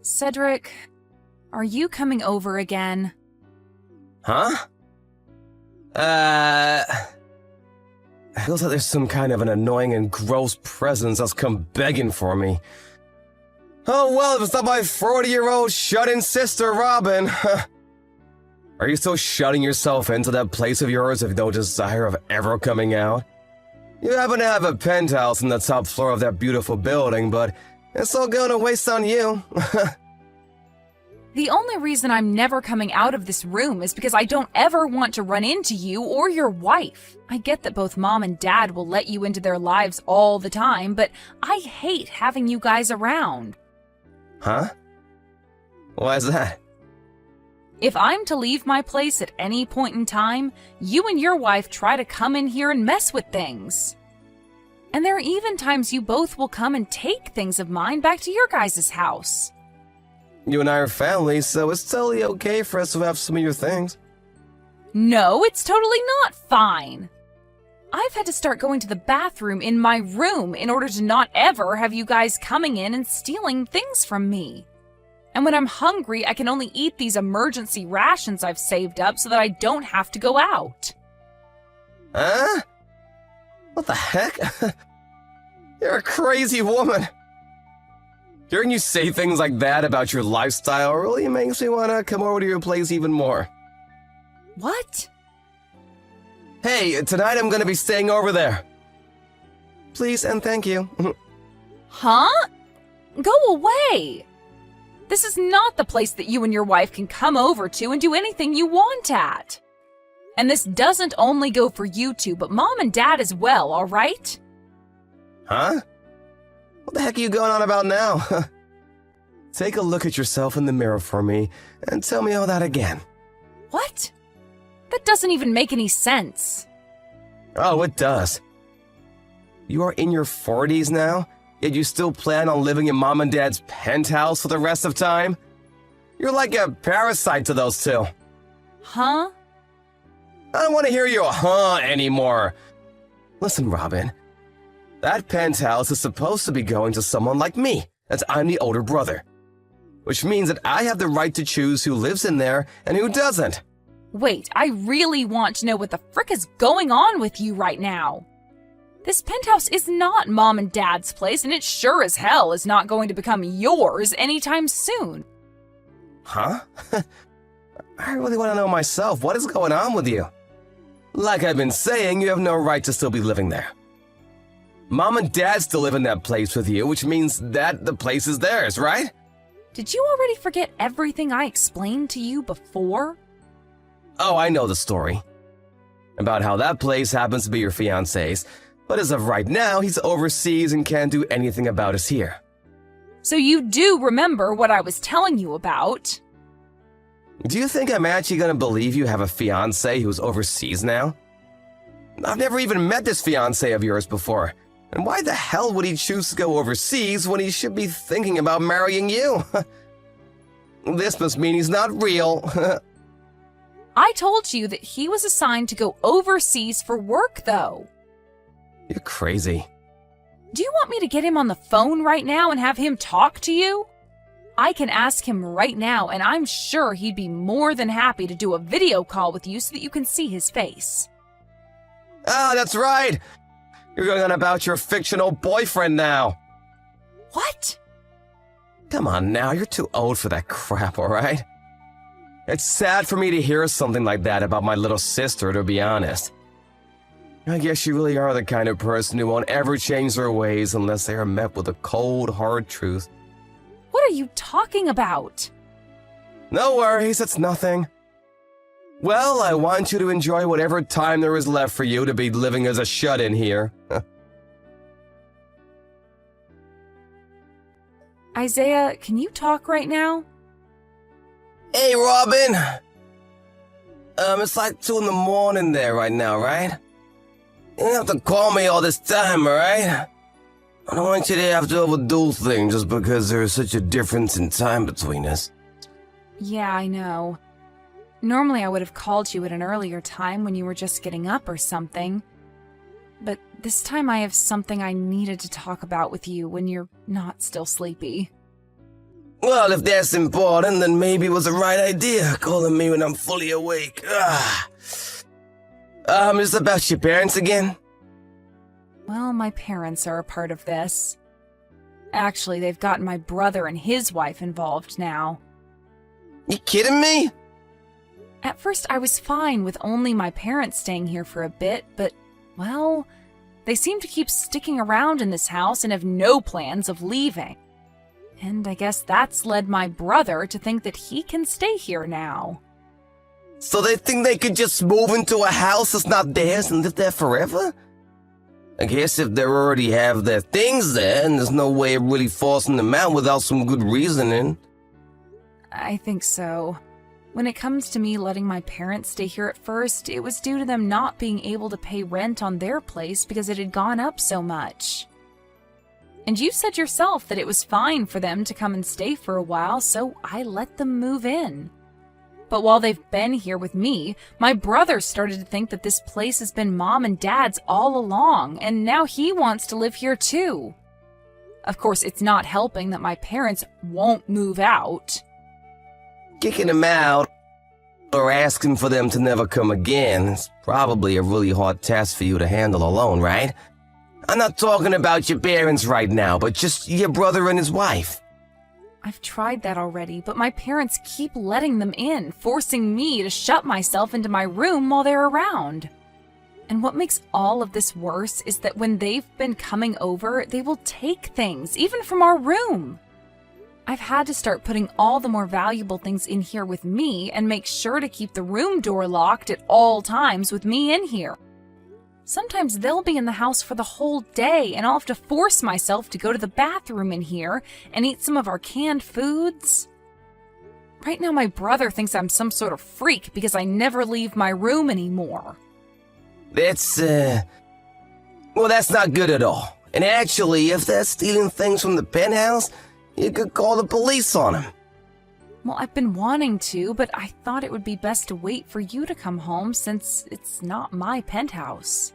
Cedric, are you coming over again? Huh? Feels like there's some kind of an annoying and gross presence that's come begging for me. Oh well, if it's not my 40-year-old shut-in sister, Robin. Are you still shutting yourself into that place of yours with no desire of ever coming out? You happen to have a penthouse on the top floor of that beautiful building, but it's all going to waste on you. The only reason I'm never coming out of this room is because I don't ever want to run into you or your wife. I get that both Mom and Dad will let you into their lives all the time, but I hate having you guys around. Huh? Why is that? If I'm to leave my place at any point in time, you and your wife try to come in here and mess with things. And there are even times you both will come and take things of mine back to your guys' house. You and I are family, so it's totally okay for us to have some of your things. No, it's totally not fine. I've had to start going to the bathroom in my room in order to not ever have you guys coming in and stealing things from me. And when I'm hungry, I can only eat these emergency rations I've saved up so that I don't have to go out. Huh? What the heck? You're a crazy woman. Hearing you say things like that about your lifestyle really makes me want to come over to your place even more. What? Hey, tonight I'm going to be staying over there. Please and thank you. Huh? Go away! This is not the place that you and your wife can come over to and do anything you want at. And this doesn't only go for you two, but Mom and Dad as well, all right? Huh? What the heck are you going on about now? Take a look at yourself in the mirror for me and tell me all that again. What? That doesn't even make any sense. Oh, it does. You are in your 40s now, yet you still plan on living in Mom and Dad's penthouse for the rest of time? You're like a parasite to those two. Huh? I don't want to hear your huh anymore. Listen, Robin. That penthouse is supposed to be going to someone like me, as I'm the older brother. Which means that I have the right to choose who lives in there and who doesn't. Wait, I really want to know what the frick is going on with you right now. This penthouse is not Mom and Dad's place, and it sure as hell is not going to become yours anytime soon. Huh? I really want to know myself. What is going on with you? Like I've been saying, you have no right to still be living there. Mom and Dad still live in that place with you, which means that the place is theirs, right? Did you already forget everything I explained to you before? Oh, I know the story. About how that place happens to be your fiancé's, but as of right now, he's overseas and can't do anything about us here. So you do remember what I was telling you about? Do you think I'm actually gonna believe you have a fiancé who's overseas now? I've never even met this fiancé of yours before. And why the hell would he choose to go overseas when he should be thinking about marrying you? This must mean he's not real. I told you that he was assigned to go overseas for work, though. You're crazy. Do you want me to get him on the phone right now and have him talk to you? I can ask him right now, and I'm sure he'd be more than happy to do a video call with you so that you can see his face. Ah, that's right! You're going on about your fictional boyfriend now. What? Come on now, you're too old for that crap, alright? It's sad for me to hear something like that about my little sister, to be honest. I guess you really are the kind of person who won't ever change their ways unless they are met with a cold, hard truth. What are you talking about? No worries, it's nothing. Well, I want you to enjoy whatever time there is left for you to be living as a shut-in here. Isaiah, can you talk right now? Hey, Robin! It's like 2 in the morning there right now, right? You don't have to call me all this time, alright? I don't want you to have to overdo things just because there is such a difference in time between us. Yeah, I know. Normally I would have called you at an earlier time when you were just getting up or something. But this time I have something I needed to talk about with you when you're not still sleepy. Well, if that's important, then maybe it was the right idea, calling me when I'm fully awake. Is it about your parents again? Well, my parents are a part of this. Actually, they've gotten my brother and his wife involved now. You kidding me? At first, I was fine with only my parents staying here for a bit, but, well, they seem to keep sticking around in this house and have no plans of leaving. And I guess that's led my brother to think that he can stay here now. So they think they could just move into a house that's not theirs and live there forever? I guess if they already have their things there, and there's no way of really forcing them out without some good reasoning. I think so. When it comes to me letting my parents stay here at first, it was due to them not being able to pay rent on their place because it had gone up so much. And you said yourself that it was fine for them to come and stay for a while, so I let them move in. But while they've been here with me, my brother started to think that this place has been Mom and Dad's all along, and now he wants to live here too. Of course, it's not helping that my parents won't move out. Kicking them out, or asking for them to never come again, is probably a really hard task for you to handle alone, right? I'm not talking about your parents right now, but just your brother and his wife. I've tried that already, but my parents keep letting them in, forcing me to shut myself into my room while they're around. And what makes all of this worse is that when they've been coming over, they will take things, even from our room. I've had to start putting all the more valuable things in here with me and make sure to keep the room door locked at all times with me in here. Sometimes they'll be in the house for the whole day, and I'll have to force myself to go to the bathroom in here and eat some of our canned foods. Right now, my brother thinks I'm some sort of freak because I never leave my room anymore. That's not good at all. And actually, if they're stealing things from the penthouse, you could call the police on them. Well, I've been wanting to, but I thought it would be best to wait for you to come home since it's not my penthouse.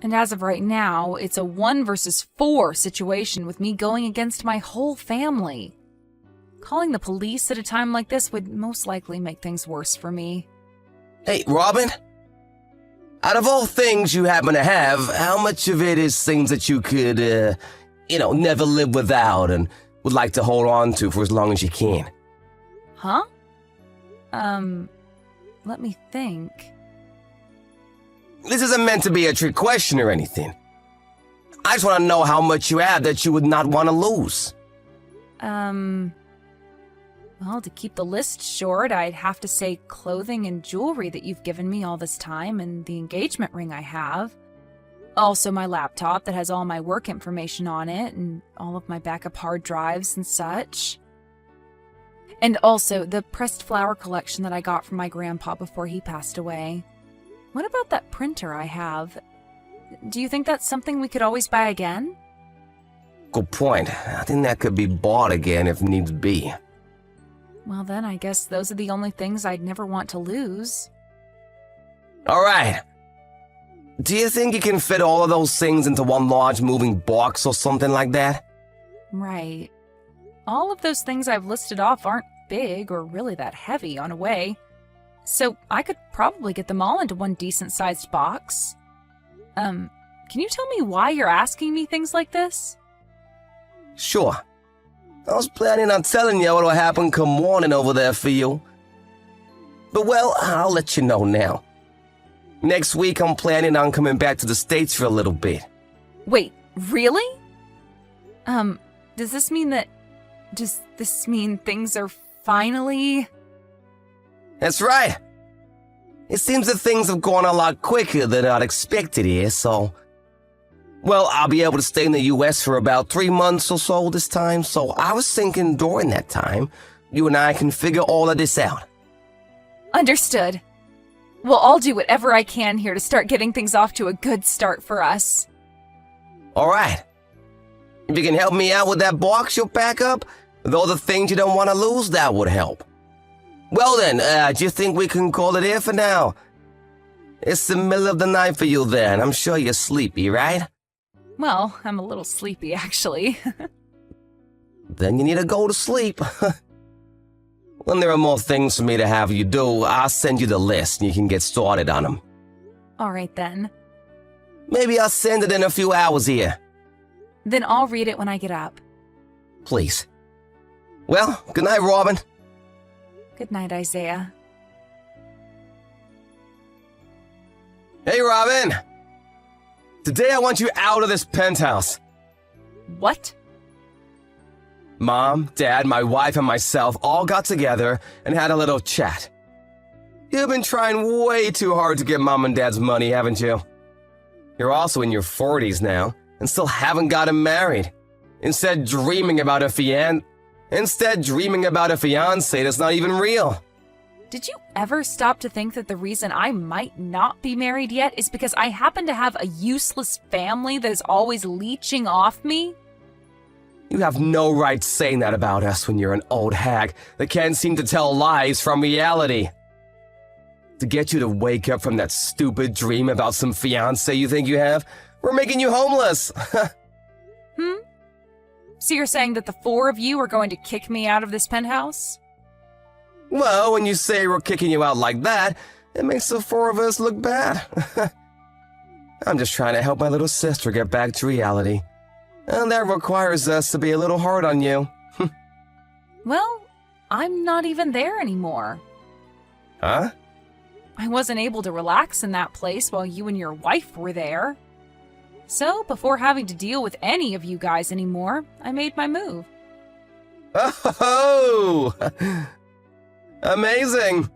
And as of right now, it's a 1 versus 4 situation with me going against my whole family. Calling the police at a time like this would most likely make things worse for me. Hey, Robin? Out of all things you happen to have, how much of it is things that you could, never live without and would like to hold on to for as long as you can? Huh? Let me think. This isn't meant to be a trick question or anything. I just want to know how much you have that you would not want to lose. Well, to keep the list short, I'd have to say clothing and jewelry that you've given me all this time and the engagement ring I have. Also my laptop that has all my work information on it and all of my backup hard drives and such. And also the pressed flower collection that I got from my grandpa before he passed away. What about that printer I have? Do you think that's something we could always buy again? Good point. I think that could be bought again if needs be. Well then, I guess those are the only things I'd never want to lose. Alright. Do you think you can fit all of those things into one large moving box or something like that? Right. All of those things I've listed off aren't big or really that heavy on a way. So I could probably get them all into one decent-sized box. Can you tell me why you're asking me things like this? Sure. I was planning on telling you what'll happen come morning over there for you. But well, I'll let you know now. Next week I'm planning on coming back to the States for a little bit. Wait, really? Does this mean things are finally... That's right. It seems that things have gone a lot quicker than I'd expected here, so... Well, I'll be able to stay in the U.S. for about 3 months or so this time, so I was thinking during that time, you and I can figure all of this out. Understood. Well, I'll do whatever I can here to start getting things off to a good start for us. Alright. If you can help me out with that box you'll pack up, with all the things you don't want to lose, that would help. Well then, do you think we can call it here for now? It's the middle of the night for you there, and I'm sure you're sleepy, right? Well, I'm a little sleepy, actually. then you need to go to sleep. When there are more things for me to have you do, I'll send you the list and you can get started on them. All right then. Maybe I'll send it in a few hours here. Then I'll read it when I get up. Please. Well, good night, Robin. Good night, Isaiah. Hey, Robin. Today I want you out of this penthouse. What? Mom, Dad, my wife, and myself all got together and had a little chat. You've been trying way too hard to get Mom and Dad's money, haven't you? You're also in your 40s now and still haven't gotten married. Instead dreaming about a fiancé that's not even real. Did you ever stop to think that the reason I might not be married yet is because I happen to have a useless family that is always leeching off me? You have no right saying that about us when you're an old hag that can't seem to tell lies from reality. To get you to wake up from that stupid dream about some fiancé you think you have, we're making you homeless. So you're saying that the four of you are going to kick me out of this penthouse? Well, when you say we're kicking you out like that, it makes the four of us look bad. I'm just trying to help my little sister get back to reality. And that requires us to be a little hard on you. Well, I'm not even there anymore. Huh? I wasn't able to relax in that place while you and your wife were there. So, before having to deal with any of you guys anymore, I made my move. Oh! Amazing!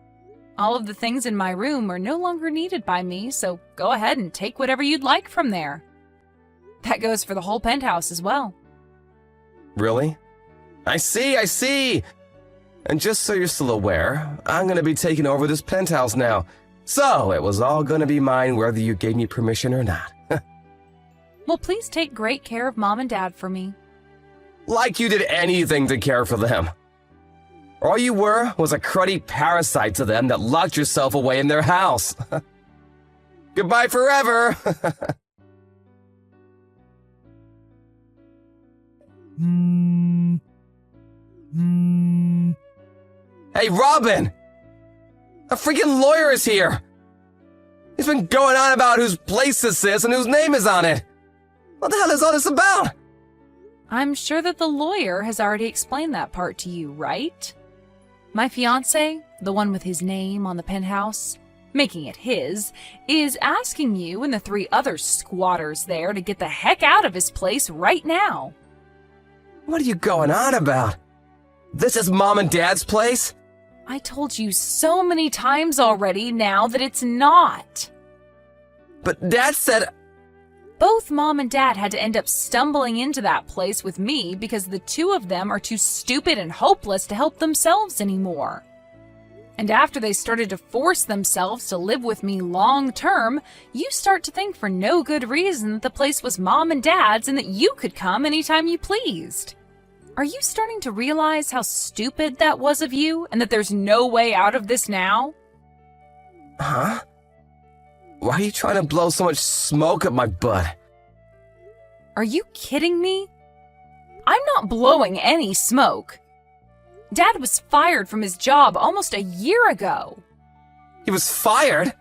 All of the things in my room are no longer needed by me, so go ahead and take whatever you'd like from there. That goes for the whole penthouse as well. Really? I see! And just so you're still aware, I'm gonna be taking over this penthouse now. So, it was all gonna be mine whether you gave me permission or not. Well, please take great care of Mom and Dad for me. Like you did anything to care for them. All you were was a cruddy parasite to them that locked yourself away in their house. Goodbye forever! Hey, Robin! A freaking lawyer is here! He's been going on about whose place this is and whose name is on it! What the hell is all this about? I'm sure that the lawyer has already explained that part to you, right? My fiancé, the one with his name on the penthouse, making it his, is asking you and the 3 other squatters there to get the heck out of his place right now. What are you going on about? This is Mom and Dad's place? I told you so many times already now that it's not. But Dad said... Both Mom and Dad had to end up stumbling into that place with me because the 2 of them are too stupid and hopeless to help themselves anymore. And after they started to force themselves to live with me long term, you start to think for no good reason that the place was Mom and Dad's and that you could come anytime you pleased. Are you starting to realize how stupid that was of you and that there's no way out of this now? Huh? Why are you trying to blow so much smoke up my butt? Are you kidding me? I'm not blowing any smoke. Dad was fired from his job almost a year ago. He was fired?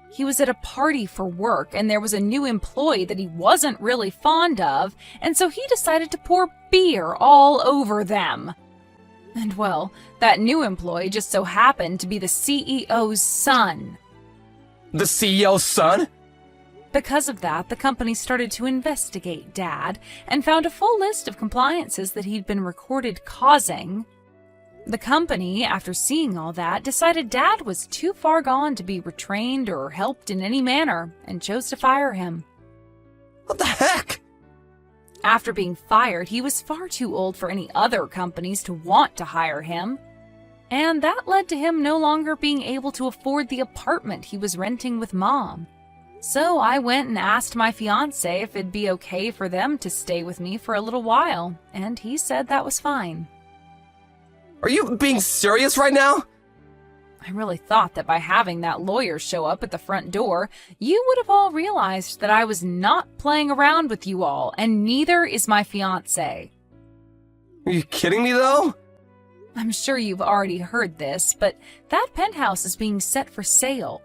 He was at a party for work and there was a new employee that he wasn't really fond of, and so he decided to pour beer all over them. And well, that new employee just so happened to be the CEO's son. The CEO's son? Because of that, the company started to investigate Dad and found a full list of compliances that he'd been recorded causing. The company, after seeing all that, decided Dad was too far gone to be retrained or helped in any manner and chose to fire him. What the heck? After being fired, he was far too old for any other companies to want to hire him. And that led to him no longer being able to afford the apartment he was renting with Mom. So I went and asked my fiancé if it'd be okay for them to stay with me for a little while, and he said that was fine. Are you being serious right now? I really thought that by having that lawyer show up at the front door, you would have all realized that I was not playing around with you all, and neither is my fiancé. Are you kidding me, though? I'm sure you've already heard this, but that penthouse is being set for sale.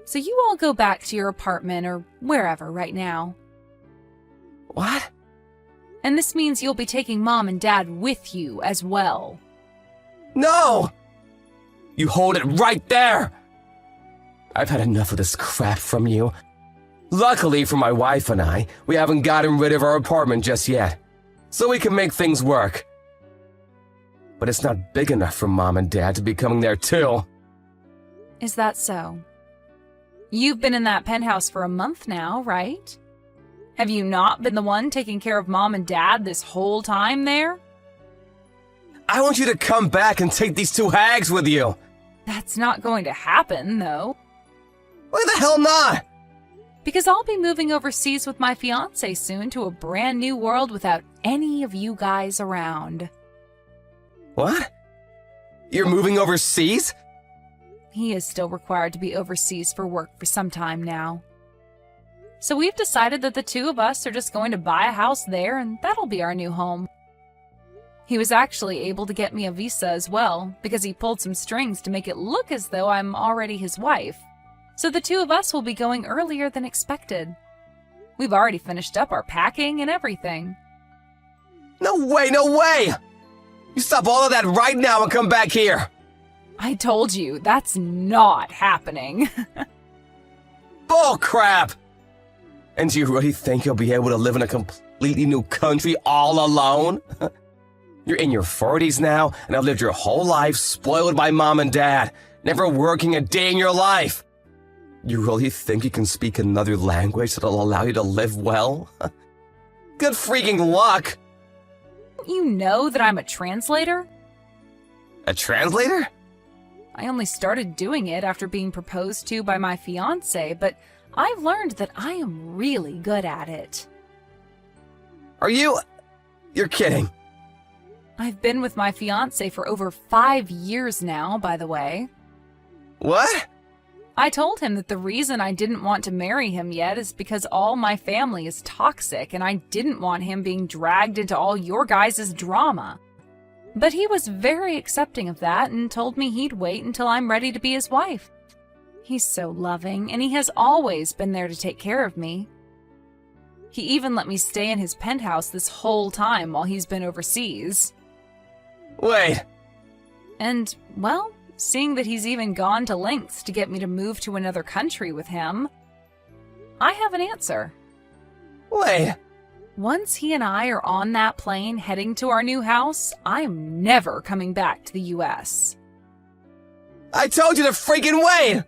So you all go back to your apartment or wherever right now. What? And this means you'll be taking Mom and Dad with you as well. No! You hold it right there! I've had enough of this crap from you. Luckily for my wife and I, we haven't gotten rid of our apartment just yet, so we can make things work. But it's not big enough for Mom and Dad to be coming there too. Is that so? You've been in that penthouse for a month now, right? Have you not been the one taking care of Mom and Dad this whole time there? I want you to come back and take these two hags with you. That's not going to happen, though. Why the hell not? Because I'll be moving overseas with my fiancé soon to a brand new world without any of you guys around. What? You're moving overseas? He is still required to be overseas for work for some time now. So we've decided that the two of us are just going to buy a house there, and that'll be our new home. He was actually able to get me a visa as well, because he pulled some strings to make it look as though I'm already his wife. So the two of us will be going earlier than expected. We've already finished up our packing and everything. No way, no way! You stop all of that right now and come back here! I told you, that's not happening. Bull crap! And do you really think you'll be able to live in a completely new country all alone? You're in your 40s now, and have lived your whole life spoiled by Mom and Dad, never working a day in your life. You really think you can speak another language that'll allow you to live well? Good freaking luck! You know that I'm a translator? A translator? I only started doing it after being proposed to by my fiancé, but I've learned that I am really good at it. Are you... You're kidding. I've been with my fiancé for over 5 years now, by the way. What? I told him that the reason I didn't want to marry him yet is because all my family is toxic and I didn't want him being dragged into all your guys' drama. But he was very accepting of that and told me he'd wait until I'm ready to be his wife. He's so loving, and he has always been there to take care of me. He even let me stay in his penthouse this whole time while he's been overseas. Wait. And, well, seeing that he's even gone to lengths to get me to move to another country with him, I have an answer. Wait. Once he and I are on that plane heading to our new house, I am never coming back to the US. I told you to freaking wait!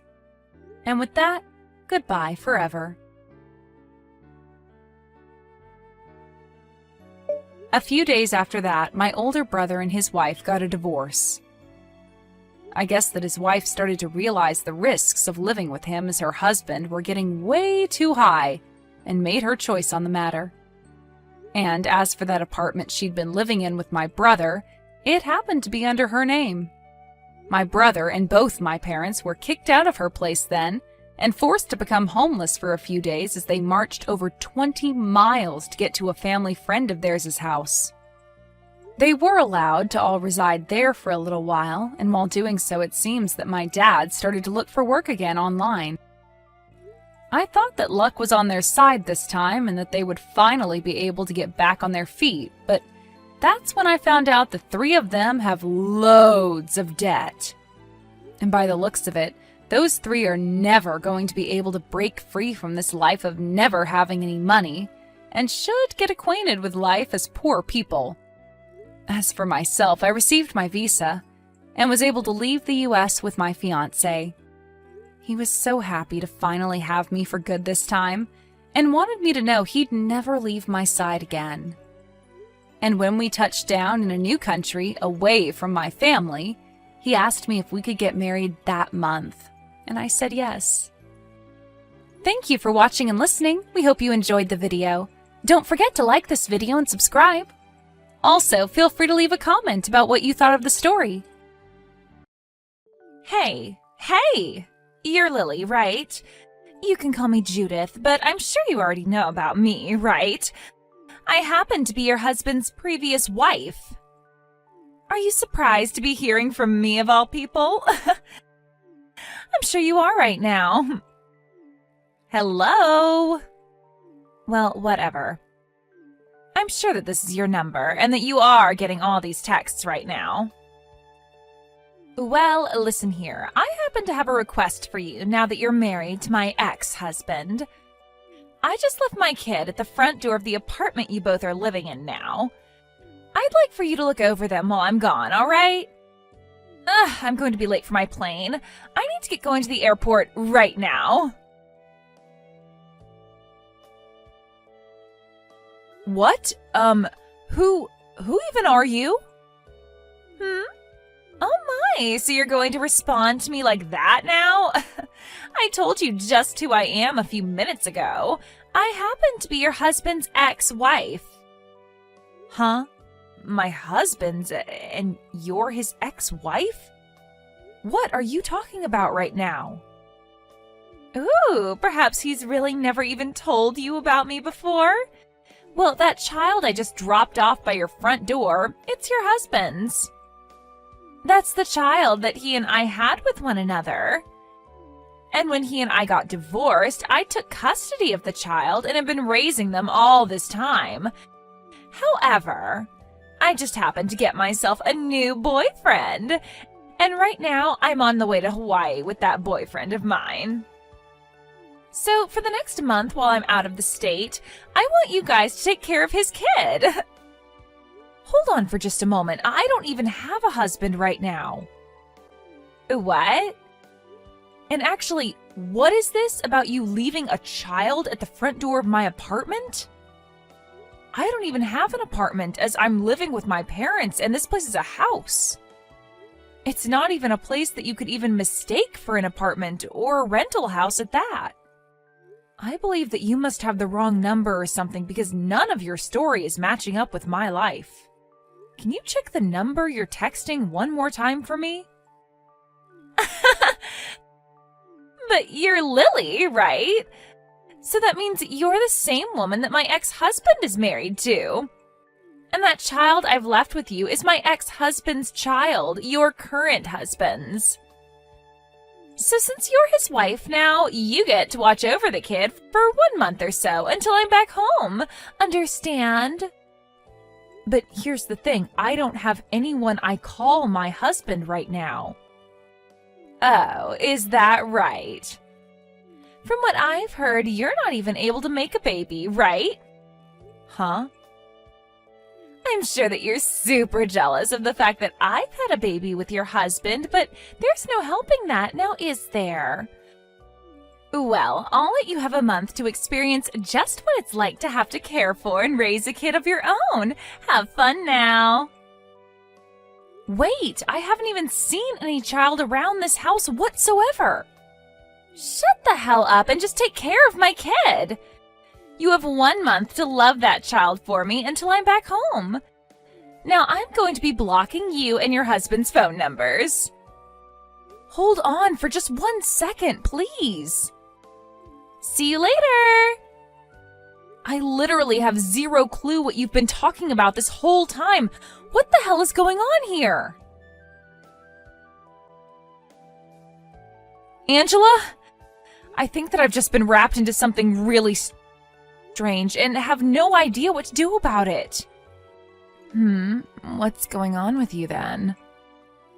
And with that, goodbye forever. A few days after that, my older brother and his wife got a divorce. I guess that his wife started to realize the risks of living with him as her husband were getting way too high and made her choice on the matter. And as for that apartment she'd been living in with my brother, it happened to be under her name. My brother and both my parents were kicked out of her place then and forced to become homeless for a few days as they marched over 20 miles to get to a family friend of theirs' house. They were allowed to all reside there for a little while, and while doing so it seems that my dad started to look for work again online. I thought that luck was on their side this time and that they would finally be able to get back on their feet, but that's when I found out the three of them have loads of debt. And by the looks of it, those three are never going to be able to break free from this life of never having any money, and should get acquainted with life as poor people. As for myself, I received my visa and was able to leave the US with my fiancé. He was so happy to finally have me for good this time, and wanted me to know he'd never leave my side again. And when we touched down in a new country, away from my family, he asked me if we could get married that month, and I said yes. Thank you for watching and listening. We hope you enjoyed the video. Don't forget to like this video and subscribe. Also, feel free to leave a comment about what you thought of the story. Hey! You're Lily, right? You can call me Judith, but I'm sure you already know about me, right? I happen to be your husband's previous wife. Are you surprised to be hearing from me of all people? I'm sure you are right now. Hello? Well, whatever. I'm sure that this is your number and that you are getting all these texts right now. Well, listen here. I happen to have a request for you now that you're married to my ex-husband. I just left my kid at the front door of the apartment you both are living in now. I'd like for you to look over them while I'm gone, all right? I'm going to be late for my plane. I need to get going to the airport right now. What? Who even are you? Oh my, so you're going to respond to me like that now? I told you just who I am a few minutes ago. I happen to be your husband's ex-wife. Huh? My husband's, and you're his ex-wife? What are you talking about right now? Ooh, perhaps he's really never even told you about me before? Well, that child I just dropped off by your front door, it's your husband's. That's the child that he and I had with one another. And when he and I got divorced, I took custody of the child and have been raising them all this time. However, I just happened to get myself a new boyfriend. And right now, I'm on the way to Hawaii with that boyfriend of mine. So for the next month while I'm out of the state, I want you guys to take care of his kid. Hold on for just a moment. I don't even have a husband right now. What? And actually, what is this about you leaving a child at the front door of my apartment? I don't even have an apartment as I'm living with my parents and this place is a house. It's not even a place that you could even mistake for an apartment or a rental house at that. I believe that you must have the wrong number or something because none of your story is matching up with my life. Can you check the number you're texting one more time for me? But you're Lily, right? So that means you're the same woman that my ex-husband is married to. And that child I've left with you is my ex-husband's child, your current husband's. So since you're his wife now, you get to watch over the kid for 1 month or so until I'm back home. Understand? But here's the thing, I don't have anyone I call my husband right now. Oh, is that right? From what I've heard, you're not even able to make a baby, right? Huh? I'm sure that you're super jealous of the fact that I've had a baby with your husband, but there's no helping that, now is there? Well, I'll let you have a month to experience just what it's like to have to care for and raise a kid of your own. Have fun now. Wait, I haven't even seen any child around this house whatsoever. Shut the hell up and just take care of my kid. You have 1 month to love that child for me until I'm back home. Now I'm going to be blocking you and your husband's phone numbers. Hold on for just 1 second, please. See you later. I literally have zero clue what you've been talking about this whole time. What the hell is going on here? Angela? I think that I've just been wrapped into something really strange and have no idea what to do about it. What's going on with you then?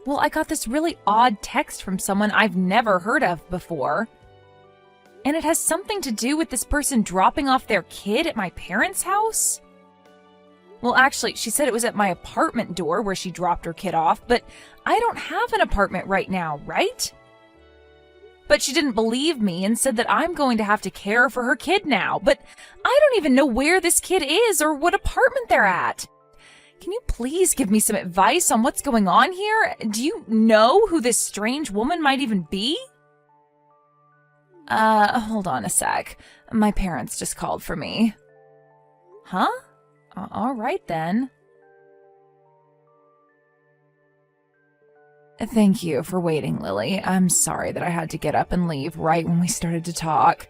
Well, I got this really odd text from someone I've never heard of before. And it has something to do with this person dropping off their kid at my parents' house? Well, actually, she said it was at my apartment door where she dropped her kid off, but I don't have an apartment right now, right? But she didn't believe me and said that I'm going to have to care for her kid now, but I don't even know where this kid is or what apartment they're at. Can you please give me some advice on what's going on here? Do you know who this strange woman might even be? Hold on a sec. My parents just called for me. Huh? All right then. Thank you for waiting, Lily. I'm sorry that I had to get up and leave right when we started to talk.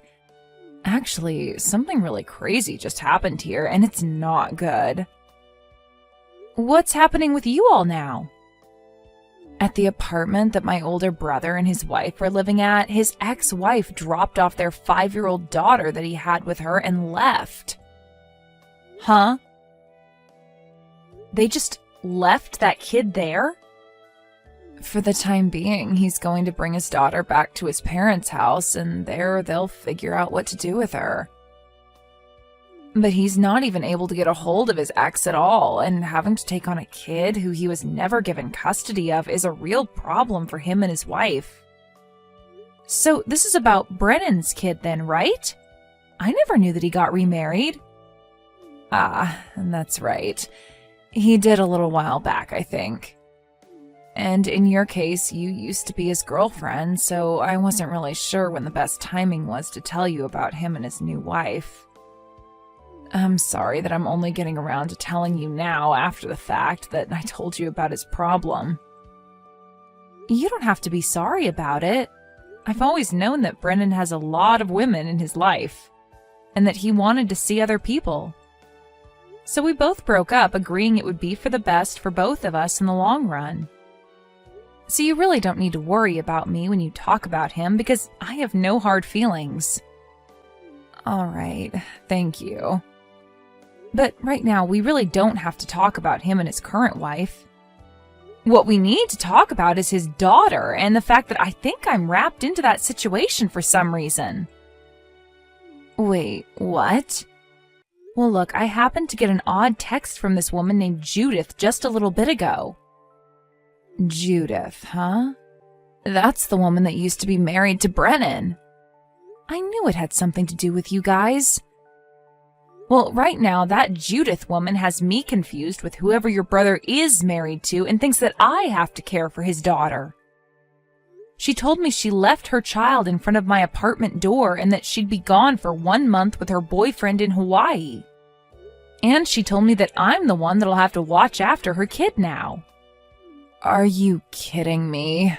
Actually, something really crazy just happened here, and it's not good. What's happening with you all now? At the apartment that my older brother and his wife were living at, his ex-wife dropped off their 5-year-old daughter that he had with her and left. Huh? They just left that kid there? For the time being, he's going to bring his daughter back to his parents' house, and there they'll figure out what to do with her. But he's not even able to get a hold of his ex at all, and having to take on a kid who he was never given custody of is a real problem for him and his wife. So this is about Brennan's kid then, right? I never knew that he got remarried. Ah, that's right. He did a little while back, I think. And in your case, you used to be his girlfriend, so I wasn't really sure when the best timing was to tell you about him and his new wife. I'm sorry that I'm only getting around to telling you now after the fact that I told you about his problem. You don't have to be sorry about it. I've always known that Brennan has a lot of women in his life, and that he wanted to see other people. So we both broke up, agreeing it would be for the best for both of us in the long run. So you really don't need to worry about me when you talk about him, because I have no hard feelings. All right, thank you. But right now, we really don't have to talk about him and his current wife. What we need to talk about is his daughter and the fact that I think I'm wrapped into that situation for some reason. Wait, what? Well, look, I happened to get an odd text from this woman named Judith just a little bit ago. Judith, huh? That's the woman that used to be married to Brennan. I knew it had something to do with you guys. Well, right now, that Judith woman has me confused with whoever your brother is married to and thinks that I have to care for his daughter. She told me she left her child in front of my apartment door and that she'd be gone for 1 month with her boyfriend in Hawaii. And she told me that I'm the one that'll have to watch after her kid now. Are you kidding me?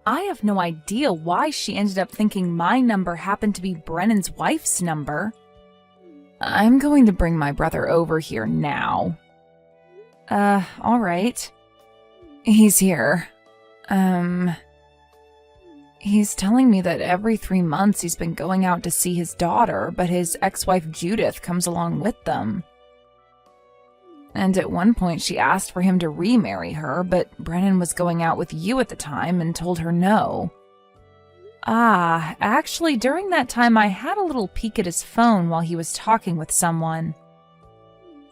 I have no idea why she ended up thinking my number happened to be Brennan's wife's number. I'm going to bring my brother over here now. All right. He's here. He's telling me that every 3 months he's been going out to see his daughter, but his ex-wife Judith comes along with them. And at one point she asked for him to remarry her, but Brennan was going out with you at the time and told her no. Ah, actually during that time I had a little peek at his phone while he was talking with someone.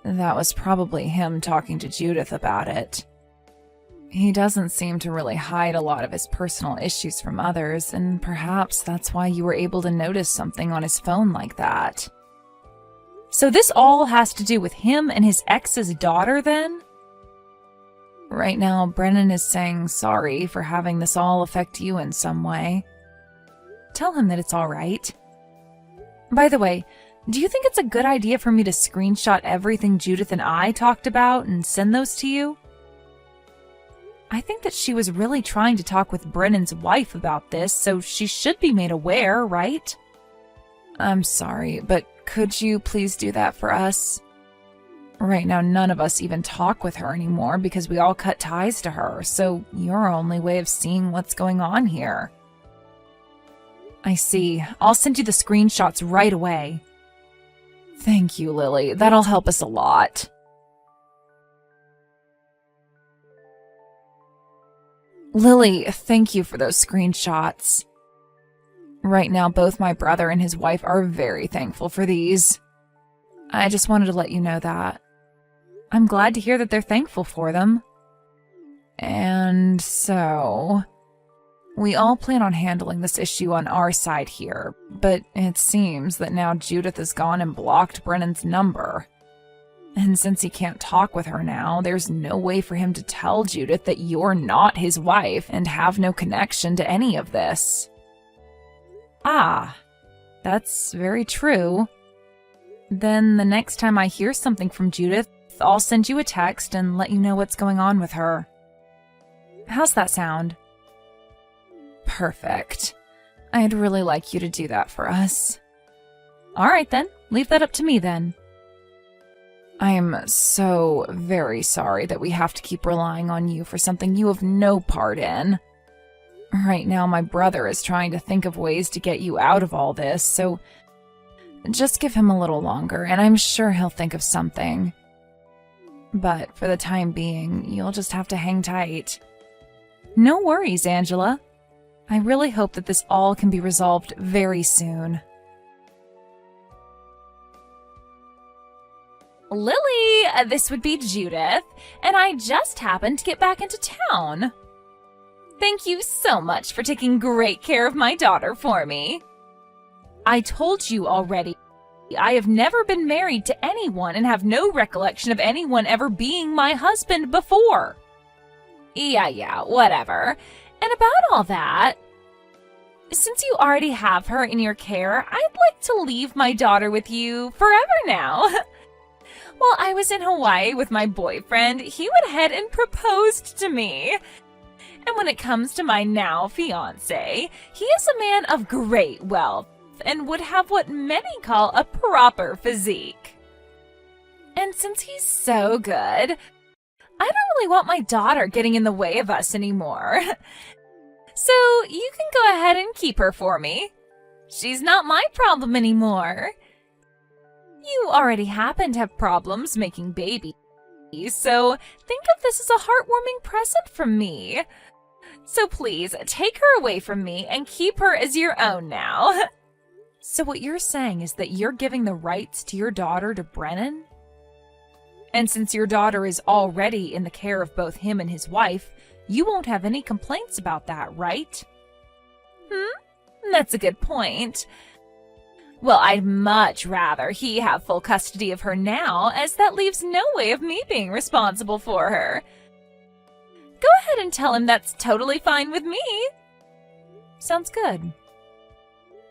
That was probably him talking to Judith about it. He doesn't seem to really hide a lot of his personal issues from others, and perhaps that's why you were able to notice something on his phone like that. So this all has to do with him and his ex's daughter, then? Right now, Brennan is saying sorry for having this all affect you in some way. Tell him that it's all right. By the way, do you think it's a good idea for me to screenshot everything Judith and I talked about and send those to you? I think that she was really trying to talk with Brennan's wife about this, so she should be made aware, right? I'm sorry, but could you please do that for us? Right now, none of us even talk with her anymore because we all cut ties to her, so you're our only way of seeing what's going on here. I see. I'll send you the screenshots right away. Thank you, Lily. That'll help us a lot. Lily, thank you for those screenshots. Right now, both my brother and his wife are very thankful for these. I just wanted to let you know that. I'm glad to hear that they're thankful for them. And so, we all plan on handling this issue on our side here, but it seems that now Judith has gone and blocked Brennan's number. And since he can't talk with her now, there's no way for him to tell Judith that you're not his wife and have no connection to any of this. Ah, that's very true. Then the next time I hear something from Judith, I'll send you a text and let you know what's going on with her. How's that sound? Perfect. I'd really like you to do that for us. All right then, leave that up to me then. I'm so very sorry that we have to keep relying on you for something you have no part in. Right now, my brother is trying to think of ways to get you out of all this, so just give him a little longer, and I'm sure he'll think of something. But for the time being, you'll just have to hang tight. No worries, Angela. I really hope that this all can be resolved very soon. Lily, this would be Judith, and I just happened to get back into town. Thank you so much for taking great care of my daughter for me. I told you already, I have never been married to anyone and have no recollection of anyone ever being my husband before. Yeah, whatever. And about all that, since you already have her in your care, I'd like to leave my daughter with you forever now. While I was in Hawaii with my boyfriend, he went ahead and proposed to me. And when it comes to my now fiancé, he is a man of great wealth and would have what many call a proper physique. And since he's so good, I don't really want my daughter getting in the way of us anymore. So you can go ahead and keep her for me. She's not my problem anymore. You already happen to have problems making babies, so think of this as a heartwarming present from me. So please, take her away from me and keep her as your own now. So what you're saying is that you're giving the rights to your daughter to Brennan? And since your daughter is already in the care of both him and his wife, you won't have any complaints about that, right? That's a good point. Well, I'd much rather he have full custody of her now, as that leaves no way of me being responsible for her. Go ahead and tell him that's totally fine with me. Sounds good.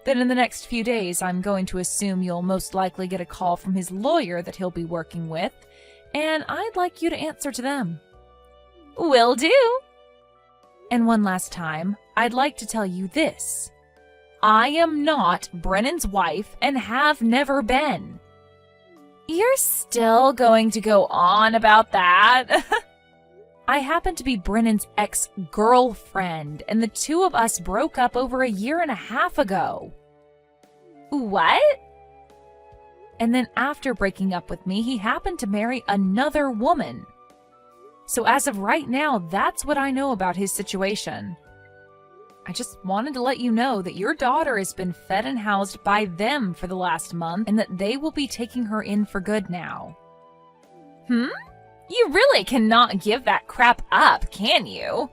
Then in the next few days, I'm going to assume you'll most likely get a call from his lawyer that he'll be working with, and I'd like you to answer to them. Will do. And one last time, I'd like to tell you this. I am not Brennan's wife and have never been. You're still going to go on about that? I happen to be Brennan's ex-girlfriend, and the two of us broke up over 1.5 years ago. What? And then after breaking up with me, he happened to marry another woman. So as of right now, that's what I know about his situation. I just wanted to let you know that your daughter has been fed and housed by them for the last month, and that they will be taking her in for good now. You really cannot give that crap up, can you?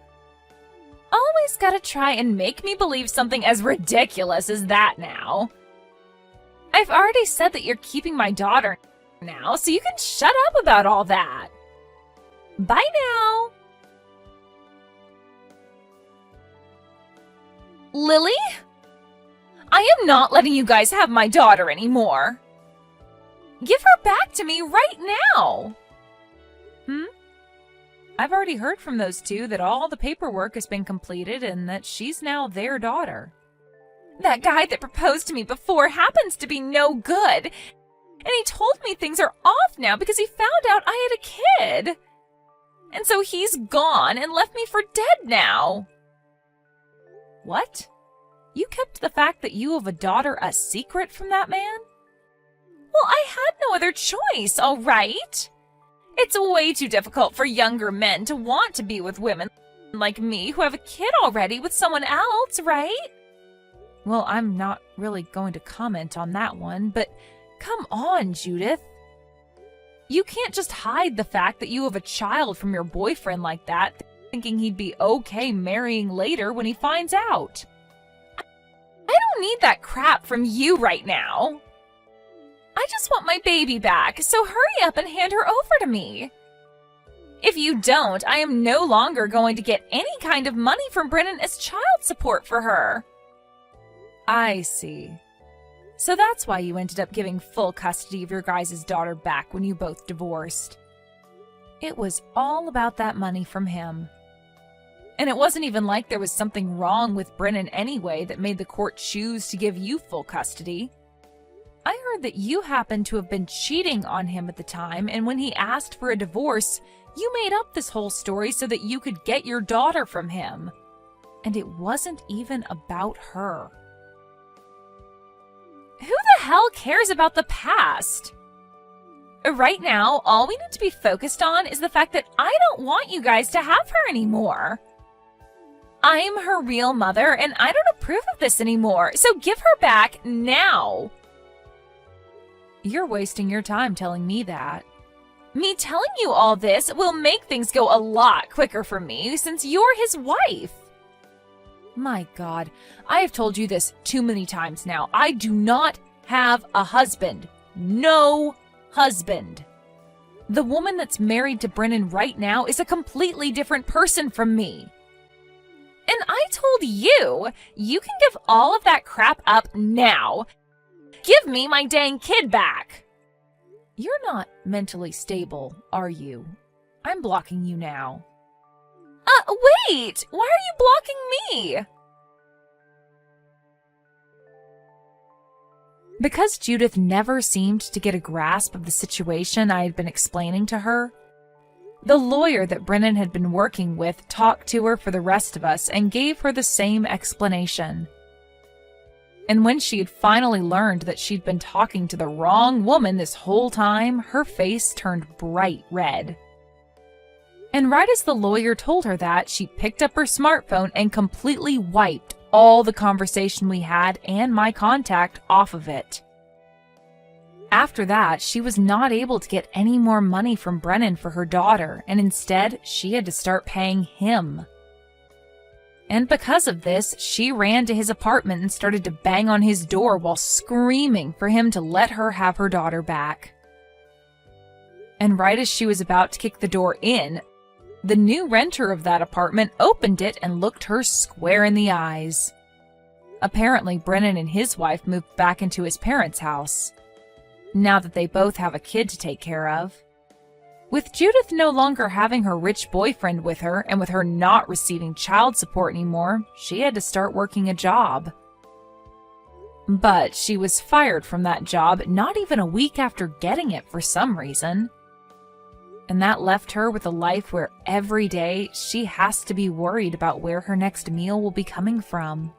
Always gotta try and make me believe something as ridiculous as that now. I've already said that you're keeping my daughter now, so you can shut up about all that. Bye now. Lily? I am not letting you guys have my daughter anymore. Give her back to me right now. I've already heard from those two that all the paperwork has been completed and that she's now their daughter. That guy that proposed to me before happens to be no good. And he told me things are off now because he found out I had a kid. And so he's gone and left me for dead now. What? You kept the fact that you have a daughter a secret from that man? Well, I had no other choice, all right? It's way too difficult for younger men to want to be with women like me who have a kid already with someone else, right? Well, I'm not really going to comment on that one, but come on, Judith. You can't just hide the fact that you have a child from your boyfriend like that, thinking he'd be okay marrying later when he finds out. I don't need that crap from you right now. I just want my baby back, so hurry up and hand her over to me. If you don't, I am no longer going to get any kind of money from Brennan as child support for her. I see. So that's why you ended up giving full custody of your guys' daughter back when you both divorced. It was all about that money from him. And it wasn't even like there was something wrong with Brennan anyway that made the court choose to give you full custody. I heard that you happened to have been cheating on him at the time, and when he asked for a divorce, you made up this whole story so that you could get your daughter from him. And it wasn't even about her. Who the hell cares about the past? Right now, all we need to be focused on is the fact that I don't want you guys to have her anymore. I'm her real mother, and I don't approve of this anymore, so give her back now. You're wasting your time telling me that. Me telling you all this will make things go a lot quicker for me since you're his wife. My God, I have told you this too many times now. I do not have a husband. No husband. The woman that's married to Brennan right now is a completely different person from me. And I told you, you can give all of that crap up now. Give me my dang kid back. You're not mentally stable, are you? I'm blocking you now. Wait! Why are you blocking me? Because Judith never seemed to get a grasp of the situation I had been explaining to her, the lawyer that Brennan had been working with talked to her for the rest of us and gave her the same explanation. And when she had finally learned that she'd been talking to the wrong woman this whole time, her face turned bright red. And right as the lawyer told her that, she picked up her smartphone and completely wiped all the conversation we had and my contact off of it. After that, she was not able to get any more money from Brennan for her daughter, and instead, she had to start paying him. And because of this, she ran to his apartment and started to bang on his door while screaming for him to let her have her daughter back. And right as she was about to kick the door in, the new renter of that apartment opened it and looked her square in the eyes. Apparently, Brennan and his wife moved back into his parents' house, now that they both have a kid to take care of. With Judith no longer having her rich boyfriend with her, and with her not receiving child support anymore, she had to start working a job. But she was fired from that job not even a week after getting it for some reason. And that left her with a life where every day she has to be worried about where her next meal will be coming from.